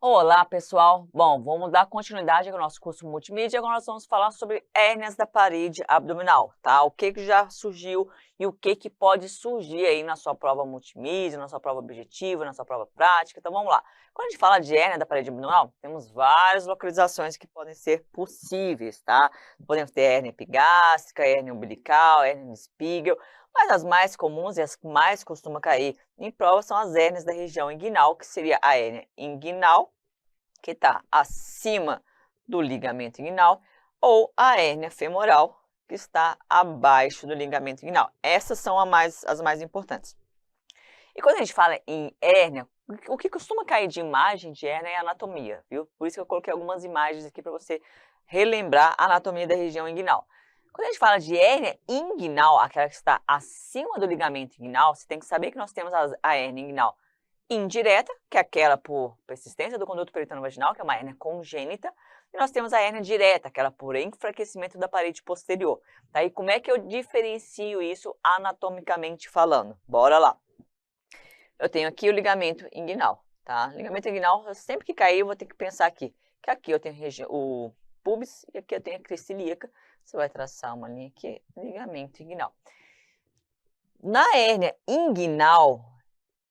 Olá, pessoal! Bom, vamos dar continuidade ao nosso curso multimídia. Agora nós vamos falar sobre hérnias da parede abdominal, tá? O que já surgiu e o que pode surgir aí na sua prova multimídia, na sua prova objetiva, na sua prova prática. Então vamos lá. Quando a gente fala de hérnia da parede abdominal, temos várias localizações que podem ser possíveis, tá? Podemos ter hérnia epigástrica, hérnia umbilical, hérnia de Spiegel, mas as mais comuns e as que mais costumam cair em prova são as hérnias da região inguinal, que seria a hérnia inguinal, que está acima do ligamento inguinal, ou a hérnia femoral, que está abaixo do ligamento inguinal. Essas são as mais importantes. E quando a gente fala em hérnia, o que costuma cair de imagem de hérnia é a anatomia, viu? Por isso que eu coloquei algumas imagens aqui para você relembrar a anatomia da região inguinal. Quando a gente fala de hérnia inguinal, aquela que está acima do ligamento inguinal, você tem que saber que nós temos a hérnia inguinal indireta, que é aquela por persistência do conduto peritônio vaginal, que é uma hérnia congênita, e nós temos a hérnia direta, aquela por enfraquecimento da parede posterior. Tá? E como é que eu diferencio isso anatomicamente falando? Bora lá! Eu tenho aqui o ligamento inguinal, tá? Ligamento inguinal, sempre que cair, eu vou ter que pensar aqui, que aqui eu tenho o pubis e aqui eu tenho a crista ilíaca. Você vai traçar uma linha aqui, ligamento inguinal. Na hérnia inguinal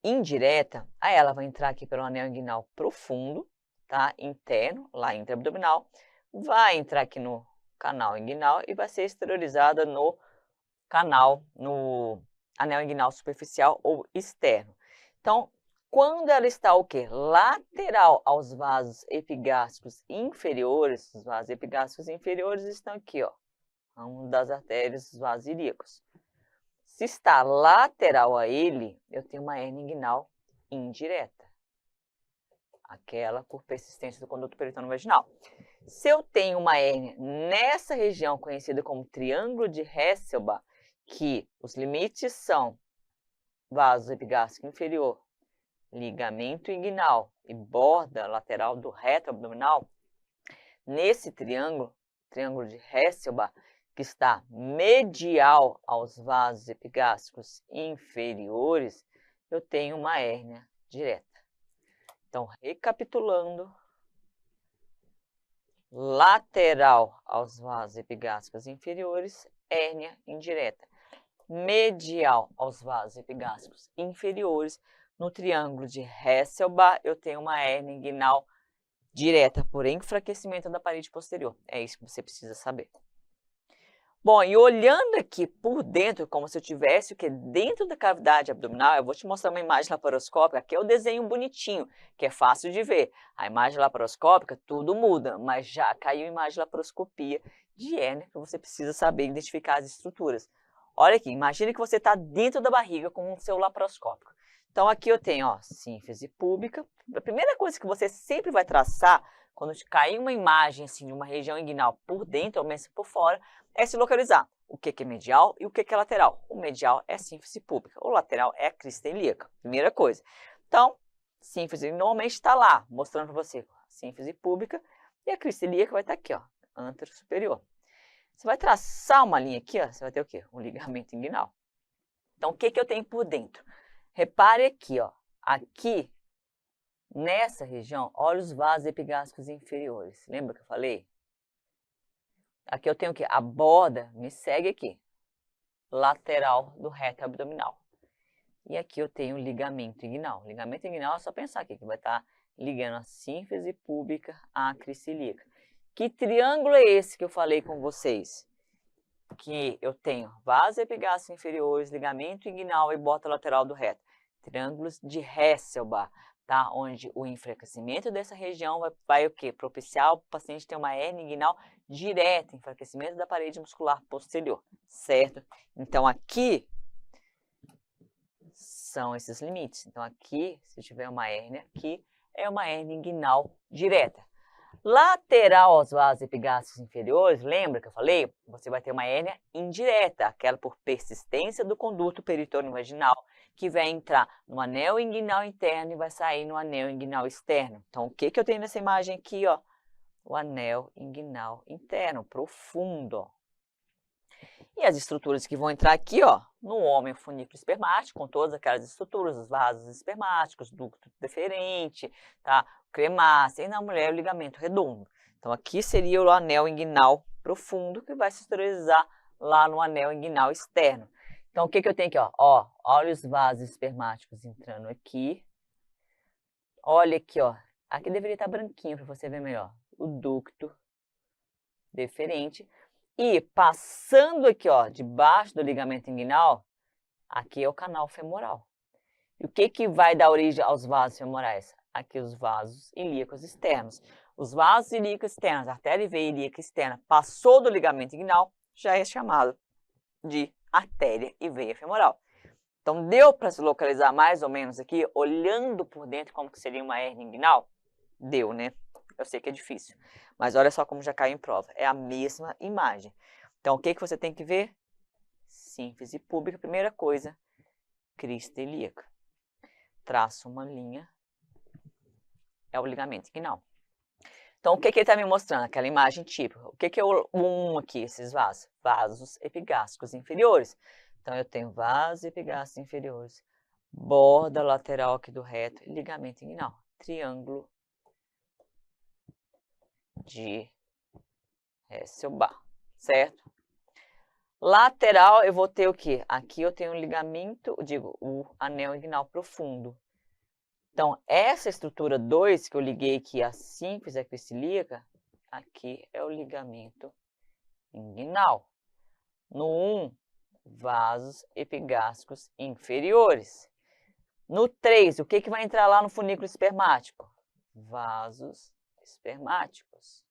indireta, aí ela vai entrar aqui pelo anel inguinal profundo, tá? Interno, lá intraabdominal, vai entrar aqui no canal inguinal e vai ser exteriorizada no anel inguinal superficial ou externo. Então, quando ela está o quê? Lateral aos vasos epigástricos inferiores, os vasos epigástricos inferiores estão aqui, ó, uma das artérias dos vasos ilíacos. Se está lateral a ele, eu tenho uma hérnia inguinal indireta, aquela por persistência do conduto peritônio vaginal. Se eu tenho uma hérnia nessa região conhecida como triângulo de Hesselbach, que os limites são vaso epigástrico inferior, ligamento inguinal e borda lateral do reto abdominal, nesse triângulo de Hesselbach, que está medial aos vasos epigástricos inferiores, eu tenho uma hérnia direta. Então, recapitulando, lateral aos vasos epigástricos inferiores, hérnia indireta. Medial aos vasos epigástricos inferiores, no triângulo de Hesselbach, eu tenho uma hérnia inguinal direta por enfraquecimento da parede posterior. É isso que você precisa saber. Bom, e olhando aqui por dentro, como se eu tivesse o que dentro da cavidade abdominal, eu vou te mostrar uma imagem laparoscópica, aqui é o desenho bonitinho, que é fácil de ver. A imagem laparoscópica, tudo muda, mas já caiu a imagem laparoscopia de hérnia, que você precisa saber identificar as estruturas. Olha aqui, imagine que você está dentro da barriga com o seu laparoscópico. Então aqui eu tenho, ó, sínfise púbica. A primeira coisa que você sempre vai traçar, quando cair uma imagem assim, de uma região inguinal por dentro ou mesmo por fora, é se localizar o que é medial e o que é lateral. O medial é a sínfise púbica, o lateral é a crista ilíaca, primeira coisa. Então, sínfise normalmente está lá, mostrando para você a sínfise púbica e a crista ilíaca vai estar aqui, ó, antero superior. Você vai traçar uma linha aqui, ó, você vai ter o quê? Um ligamento inguinal. Então, o que eu tenho por dentro? Repare aqui, ó, aqui, nessa região, olha os vasos epigástricos inferiores. Lembra que eu falei? Aqui eu tenho o quê? A borda me segue aqui, lateral do reto abdominal. E aqui eu tenho o ligamento inguinal. Ligamento inguinal é só pensar aqui, que vai estar ligando a sínfise púbica à crista ilíaca. Que triângulo é esse que eu falei com vocês? Que eu tenho vasos epigástricos inferiores, ligamento inguinal e borda lateral do reto. Triângulos de Hesselbach, tá? Onde o enfraquecimento dessa região vai o quê? Propiciar o paciente ter uma hérnia inguinal direta, enfraquecimento da parede muscular posterior, certo? Então, aqui são esses limites. Então, aqui, se tiver uma hérnia, aqui é uma hérnia inguinal direta. Lateral aos vasos epigástricos inferiores, lembra que eu falei? Você vai ter uma hérnia indireta, aquela por persistência do conduto peritônio vaginal, que vai entrar no anel inguinal interno e vai sair no anel inguinal externo. Então, o que eu tenho nessa imagem aqui, ó? O anel inguinal interno, profundo, ó. E as estruturas que vão entrar aqui, ó, no homem, o funículo espermático, com todas aquelas estruturas, os vasos espermáticos, ducto deferente, tá? O cremáceo, e na mulher o ligamento redondo. Então, aqui seria o anel inguinal profundo, que vai se estruturizar lá no anel inguinal externo. Então, o que eu tenho aqui, ó? Olha os vasos espermáticos entrando aqui. Olha aqui, ó. Aqui deveria estar branquinho para você ver melhor. O ducto deferente. E passando aqui, ó, debaixo do ligamento inguinal, aqui é o canal femoral. E o que vai dar origem aos vasos femorais? Aqui os vasos ilíacos externos. Os vasos ilíacos externos, artéria e veia ilíaca externa, passou do ligamento inguinal, já é chamado de artéria e veia femoral. Então, deu para se localizar mais ou menos aqui, olhando por dentro como que seria uma hérnia inguinal? Deu, né? Eu sei que é difícil, mas olha só como já caiu em prova. É a mesma imagem. Então, o que você tem que ver? Sínfise púbica, primeira coisa, crista ilíaca. Traço uma linha, é o ligamento inguinal. Então, o que ele está me mostrando? Aquela imagem típica. O que é o aqui, esses vasos? Vasos epigástricos inferiores. Então, eu tenho vasos epigástricos inferiores, borda lateral aqui do reto e ligamento inguinal. Triângulo de Hesselbach, certo? Lateral, eu vou ter o quê? Aqui eu tenho o ligamento, o anel inguinal profundo. Então, essa estrutura 2 que eu liguei aqui, a sínfise a crista ilíaca, aqui é o ligamento inguinal. No 1, vasos epigástricos inferiores. No 3, o que vai entrar lá no funículo espermático? Vasos espermáticos.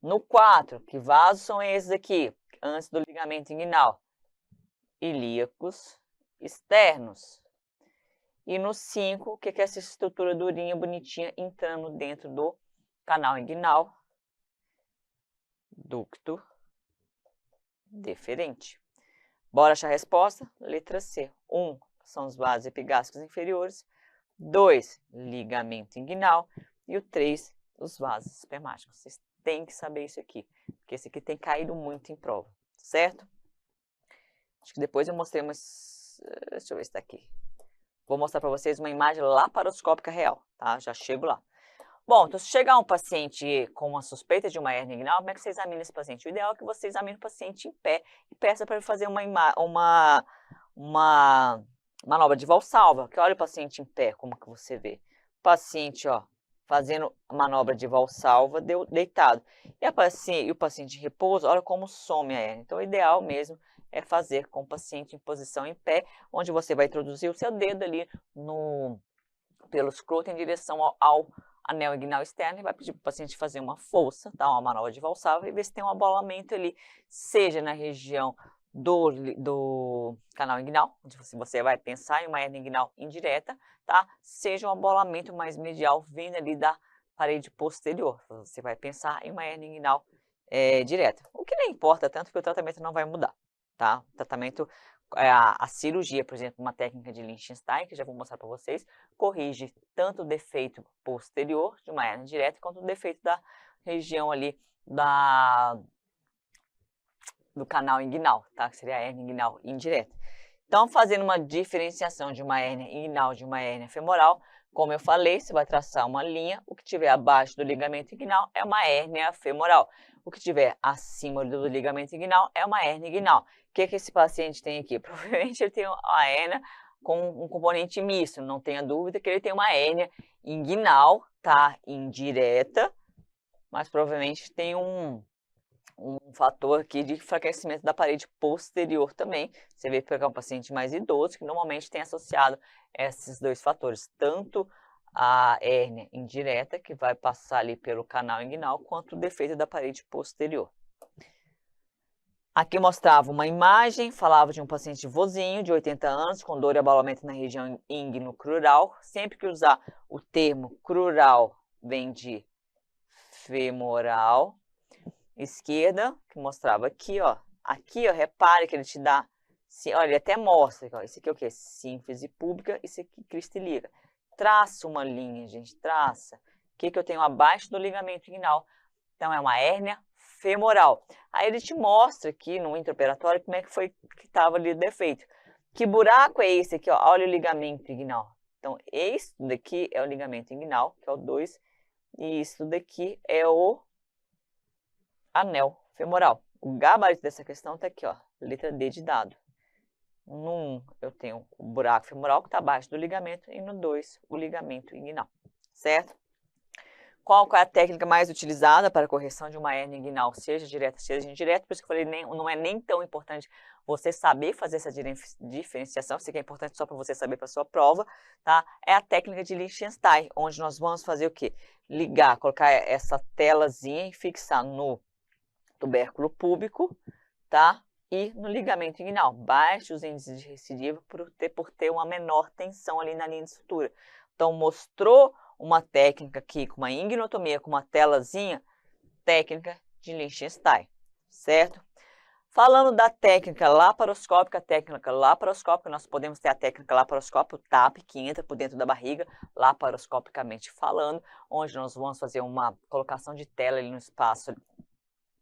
No 4, que vasos são esses aqui, antes do ligamento inguinal? Ilíacos externos. E no 5, o que é essa estrutura durinha, bonitinha, entrando dentro do canal inguinal? Ducto deferente. Bora achar a resposta? Letra C. 1 são os vasos epigástricos inferiores. 2, ligamento inguinal. E o 3, os vasos espermáticos. Vocês têm que saber isso aqui, porque esse aqui tem caído muito em prova, certo? Acho que depois eu mostrei umas... Deixa eu ver se está aqui. Vou mostrar para vocês uma imagem laparoscópica real, tá? Já chego lá. Bom, então se chegar um paciente com uma suspeita de uma hérnia inguinal, como é que você examina esse paciente? O ideal é que você examine o paciente em pé e peça para ele fazer uma manobra de Valsalva, que olha o paciente em pé, como que você vê. O paciente, ó, fazendo manobra de Valsalva, deitado. E o paciente em repouso, olha como some a hérnia. Então, o ideal mesmo é fazer com o paciente em posição em pé, onde você vai introduzir o seu dedo ali pelo escroto em direção ao anel inguinal externo e vai pedir para o paciente fazer uma força, tá? Uma manobra de Valsalva e ver se tem um abolamento ali, seja na região do canal inguinal, onde você vai pensar em uma hérnia inguinal indireta, tá? Seja um abolamento mais medial vindo ali da parede posterior. Você vai pensar em uma hérnia inguinal direta. O que nem importa tanto, porque o tratamento não vai mudar, tá? O tratamento, a cirurgia, por exemplo, uma técnica de Lichtenstein, que já vou mostrar para vocês, corrige tanto o defeito posterior de uma hérnia direta, quanto o defeito da região ali do canal inguinal, tá? Que seria a hérnia inguinal indireta. Então, fazendo uma diferenciação de uma hérnia inguinal de uma hérnia femoral, como eu falei, você vai traçar uma linha, o que tiver abaixo do ligamento inguinal é uma hérnia femoral. O que tiver acima do ligamento inguinal é uma hérnia inguinal. O que esse paciente tem aqui? Provavelmente ele tem uma hérnia com um componente misto, não tenha dúvida que ele tem uma hérnia inguinal, tá? Indireta, mas provavelmente tem um fator aqui de enfraquecimento da parede posterior também. Você vê que é um paciente mais idoso, que normalmente tem associado esses dois fatores, tanto a hérnia indireta, que vai passar ali pelo canal inguinal, quanto o defeito da parede posterior. Aqui mostrava uma imagem, falava de um paciente vozinho, de 80 anos, com dor e abalamento na região íngno-crural. Sempre que usar o termo crural, vem de femoral. Esquerda, que mostrava aqui, ó. Aqui, ó, repare que ele te dá... Olha, ele até mostra, ó. Esse aqui é o quê? Sínfise púbica, esse aqui crista ilíaca. Traça uma linha, gente, traça. O que eu tenho abaixo do ligamento inguinal? Então, é uma hérnia femoral. Aí ele te mostra aqui no intraoperatório como é que foi que estava ali o defeito. Que buraco é esse aqui, ó? Olha o ligamento inguinal. Então, isso daqui é o ligamento inguinal, que é o 2, e isso daqui é o anel femoral. O gabarito dessa questão está aqui, ó, letra D de dado. No 1, eu tenho o buraco femoral que está abaixo do ligamento, e no 2, o ligamento inguinal, certo? Qual é a técnica mais utilizada para a correção de uma hérnia inguinal, seja direta, seja indireta? Por isso que eu falei, não é nem tão importante você saber fazer essa diferenciação, isso aqui é importante só para você saber para a sua prova, tá? É a técnica de Lichtenstein, onde nós vamos fazer o quê? Ligar, colocar essa telazinha e fixar no tubérculo púbico, tá? E no ligamento inguinal. Baixe os índices de recidiva por ter uma menor tensão ali na linha de sutura. Então, mostrou uma técnica aqui com uma ingnotomia, com uma telazinha, técnica de Lichtenstein, certo? Falando da técnica laparoscópica, nós podemos ter a técnica laparoscópica, o TAP, que entra por dentro da barriga, laparoscopicamente falando, onde nós vamos fazer uma colocação de tela ali no espaço.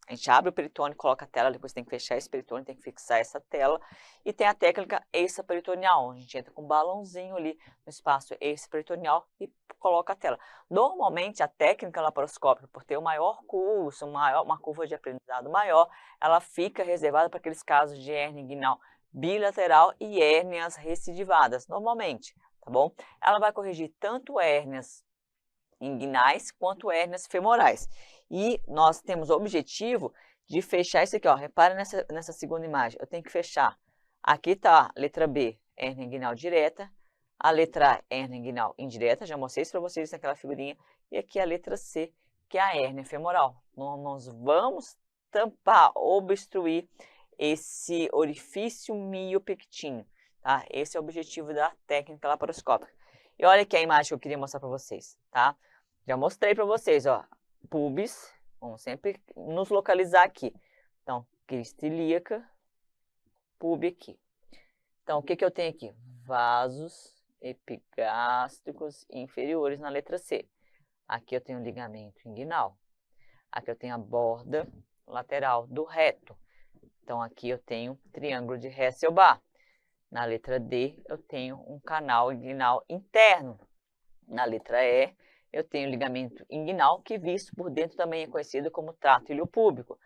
A gente abre o peritônio, coloca a tela, depois tem que fechar esse peritônio, tem que fixar essa tela. E tem a técnica extraperitoneal, onde a gente entra com um balãozinho ali no espaço extraperitoneal e coloca a tela. Normalmente, a técnica laparoscópica, por ter o maior curso, uma curva de aprendizado maior, ela fica reservada para aqueles casos de hérnia inguinal bilateral e hérnias recidivadas, normalmente, tá bom? Ela vai corrigir tanto hérnias inguinais quanto hérnias femorais. E nós temos o objetivo de fechar isso aqui, ó. Repara nessa segunda imagem. Eu tenho que fechar. Aqui está a letra B, hérnia inguinal direta. A letra A, hérnia inguinal indireta. Já mostrei isso para vocês naquela figurinha. E aqui a letra C, que é a hérnia femoral. Nós vamos tampar, obstruir esse orifício miopectíneo, tá? Esse é o objetivo da técnica laparoscópica. E olha aqui a imagem que eu queria mostrar para vocês, tá? Já mostrei para vocês, ó, pubis, vamos sempre nos localizar aqui. Então, crista ilíaca, pub aqui. Então, o que que eu tenho aqui? Vasos epigástricos inferiores na letra C. Aqui eu tenho o ligamento inguinal. Aqui eu tenho a borda lateral do reto. Então, aqui eu tenho triângulo de Hesselbach. Na letra D, eu tenho um canal inguinal interno. Na letra E, eu tenho ligamento inguinal, que visto por dentro também é conhecido como trato iliopúbico.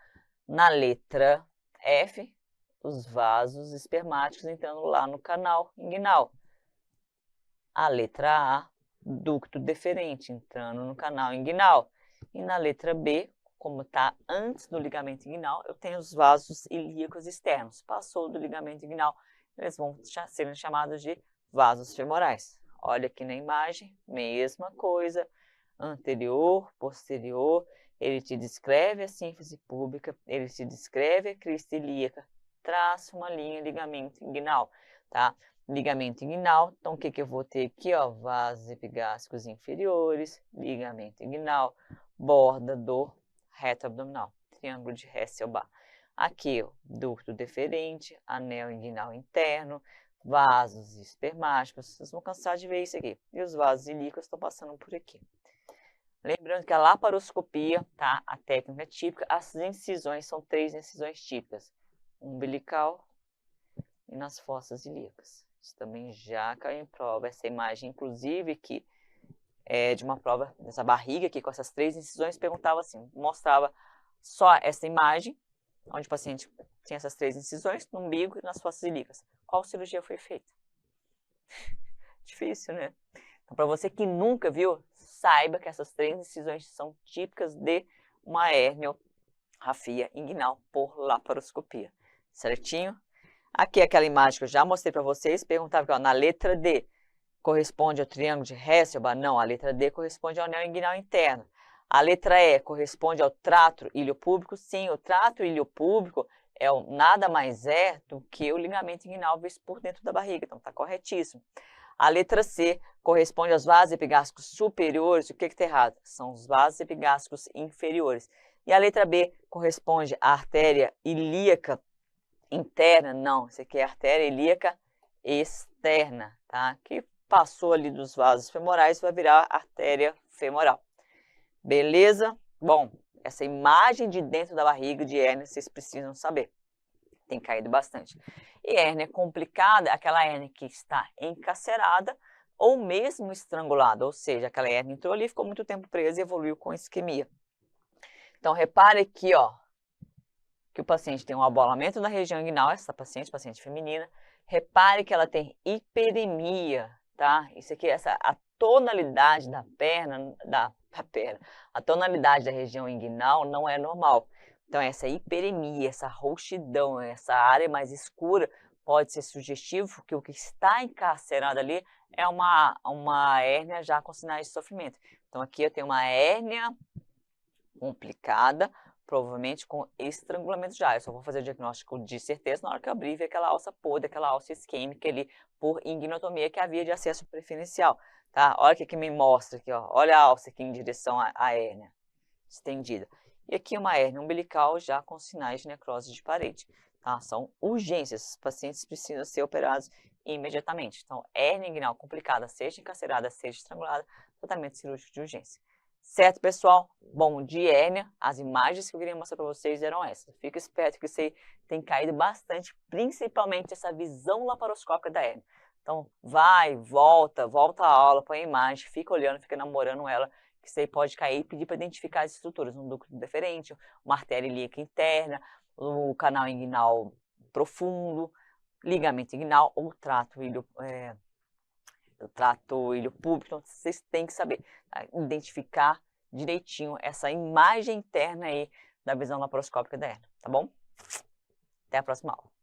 Na letra F, os vasos espermáticos entrando lá no canal inguinal. A letra A, ducto deferente entrando no canal inguinal. E na letra B, como está antes do ligamento inguinal, eu tenho os vasos ilíacos externos. Passou do ligamento inguinal, eles vão ser chamados de vasos femorais. Olha aqui na imagem, mesma coisa, anterior, posterior, ele te descreve a sínfise púbica, ele te descreve a crista ilíaca, traça uma linha ligamento inguinal, tá? Ligamento inguinal, então o que que eu vou ter aqui, ó? Vasos epigástricos inferiores, ligamento inguinal, borda do reto abdominal, triângulo de Hesselbach. Aqui, ó, ducto deferente, anel inguinal interno, vasos espermáticos, vocês vão cansar de ver isso aqui. E os vasos ilíacos estão passando por aqui. Lembrando que a laparoscopia, tá? A técnica típica, as incisões são 3 incisões típicas. Umbilical e nas fossas ilíacas. Isso também já caiu em prova. Essa imagem, inclusive, que é de uma prova dessa barriga aqui com essas 3 incisões, perguntava assim, mostrava só essa imagem, onde o paciente tinha essas 3 incisões, no umbigo e nas fossas ilíacas. Qual cirurgia foi feita? Difícil, né? Então, para você que nunca viu, saiba que essas 3 incisões são típicas de uma herniorrafia inguinal por laparoscopia. Certinho? Aqui aquela imagem que eu já mostrei para vocês, perguntava que ó, na letra D corresponde ao triângulo de Hesselbach? Não, a letra D corresponde ao anel inguinal interno. A letra E corresponde ao trato iliopúbico? Sim, o trato iliopúbico nada mais é do que o ligamento inguinal visto por dentro da barriga, então está corretíssimo. A letra C corresponde aos vasos epigástricos superiores. O que está errado? São os vasos epigástricos inferiores. E a letra B corresponde à artéria ilíaca interna? Não, isso aqui é a artéria ilíaca externa, tá? Que passou ali dos vasos femorais vai virar artéria femoral. Beleza? Bom, essa imagem de dentro da barriga de hérnia, vocês precisam saber. Tem caído bastante. E hérnia complicada, aquela hérnia que está encarcerada ou mesmo estrangulada, ou seja, aquela hérnia entrou ali, ficou muito tempo presa e evoluiu com isquemia. Então, repare aqui, ó, que o paciente tem um abolamento na região inguinal, essa paciente feminina. Repare que ela tem hiperemia, tá? Isso aqui, a tonalidade da perna, a tonalidade da região inguinal não é normal. Então, essa hiperemia, essa roxidão, essa área mais escura pode ser sugestivo que o que está encarcerado ali é uma hérnia já com sinais de sofrimento. Então, aqui eu tenho uma hérnia complicada, provavelmente com estrangulamento já. Eu só vou fazer o diagnóstico de certeza na hora que eu abrir e ver aquela alça podre, aquela alça isquêmica ali por inguinotomia, que é a via de acesso preferencial, tá? Olha o que me mostra aqui, ó. Olha a alça aqui em direção à hérnia estendida. E aqui uma hérnia umbilical já com sinais de necrose de parede, tá? São urgências, os pacientes precisam ser operados imediatamente. Então, hérnia inguinal complicada, seja encarcerada, seja estrangulada, tratamento cirúrgico de urgência. Certo, pessoal? Bom, de hérnia, as imagens que eu queria mostrar para vocês eram essas. Fica esperto que isso aí tem caído bastante, principalmente essa visão laparoscópica da hérnia. Então, vai, volta a aula, põe a imagem, fica olhando, fica namorando ela, que isso aí pode cair e pedir para identificar as estruturas, um ducto deferente, uma artéria ilíaca interna, o canal inguinal profundo, ligamento inguinal ou trato ilho-púbico. Então, vocês têm que saber, tá? Identificar direitinho essa imagem interna aí da visão laparoscópica da hérnia, tá bom? Até a próxima aula.